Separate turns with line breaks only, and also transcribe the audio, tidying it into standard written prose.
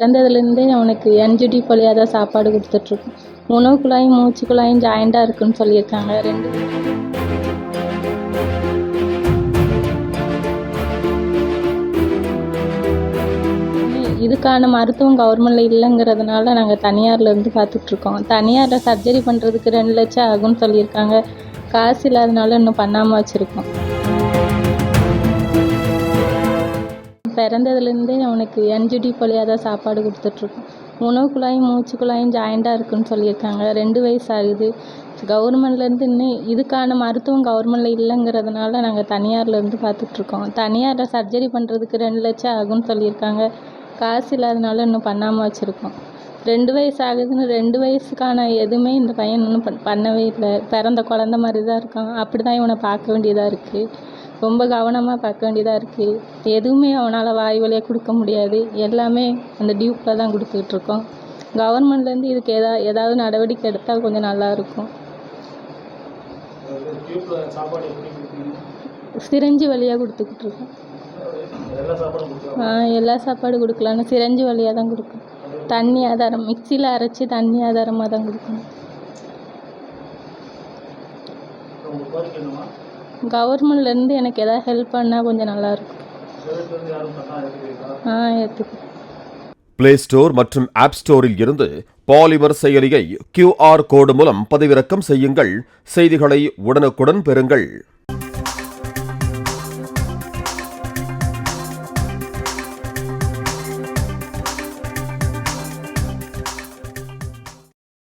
பிறந்ததுலேருந்தே அவனுக்கு என்ஜிடி வழியாக தான் சாப்பாடு கொடுத்துட்ருக்கோம். உணவு குழாயும் மூச்சு குழாயும் ஜாயிண்டாக இருக்குன்னு சொல்லியிருக்காங்க. இதுக்கான மருத்துவம் கவர்மெண்ட்டில் இல்லைங்கிறதுனால நாங்கள் தனியாரில் இருந்து பார்த்துட்ருக்கோம். தனியாரில் சர்ஜரி பண்ணுறதுக்கு 2 லட்சம் ஆகும்னு சொல்லியிருக்காங்க. காசு இல்லாதனால இன்னும் பண்ணாமல் வச்சுருக்கோம். பிறந்ததுலேருந்தே அவனுக்கு என்ஜிடி வழியாக தான் சாப்பாடு கொடுத்துட்ருக்கோம். உணவு குழாயும் மூச்சு குழாயும் ஜாயிண்டாக இருக்குன்னு சொல்லியிருக்காங்க. 2 வயசு ஆகுது. கவர்மெண்ட்லேருந்து இன்னும் இதுக்கான மருத்துவம் கவர்மெண்ட்டில் இல்லைங்கிறதுனால நாங்கள் தனியாரில் இருந்து பார்த்துட்ருக்கோம். தனியாரில் சர்ஜரி பண்ணுறதுக்கு 2 லட்சம் ஆகும்னு சொல்லியிருக்காங்க. காசு இல்லாதனால இன்னும் பண்ணாமல் வச்சுருக்கோம். 2 வயசு ஆகுதுன்னு 2 வயசுக்கான எதுவுமே இந்த பையன் இன்னும் பண்ணவே இல்லை. பிறந்த குழந்த மாதிரி தான் இருக்கான். அப்படி தான் இவனை பார்க்க வேண்டியதாக இருக்குது. ரொம்ப கவனமாக பார்க்க வேண்டியதாக இருக்குது. எதுவுமே அவனால் வாய் வழியாக கொடுக்க முடியாது. எல்லாமே அந்த டியூப்பில் தான் கொடுத்துட்ருக்கோம். கவர்மெண்ட்லேருந்து இதுக்கு ஏதாவது நடவடிக்கை எடுத்தால் கொஞ்சம் நல்லாயிருக்கும். சிரஞ்சு வழியாக கொடுத்துக்கிட்டு இருக்கோம். எல்லா சாப்பாடும் கொடுக்கலான்னு சிரஞ்சு வழியாக தான் கொடுக்கணும். தண்ணி ஆதாரம் மிக்சியில் அரைச்சி தண்ணி ஆதாரமாக தான் கொடுக்கணும். கவர்மெண்ட்லேருந்து எனக்கு எதாவது ஹெல்ப் பண்ணால் கொஞ்சம் நல்லாயிருக்கும். ஏற்றுக்கு
பிளே ஸ்டோர் மற்றும் ஆப் ஸ்டோரில் இருந்து பாலிமர் செயலியை QR கோடு மூலம் பதிவிறக்கம் செய்யுங்கள். செய்திகளை உடனுக்குடன் பெறுங்கள்.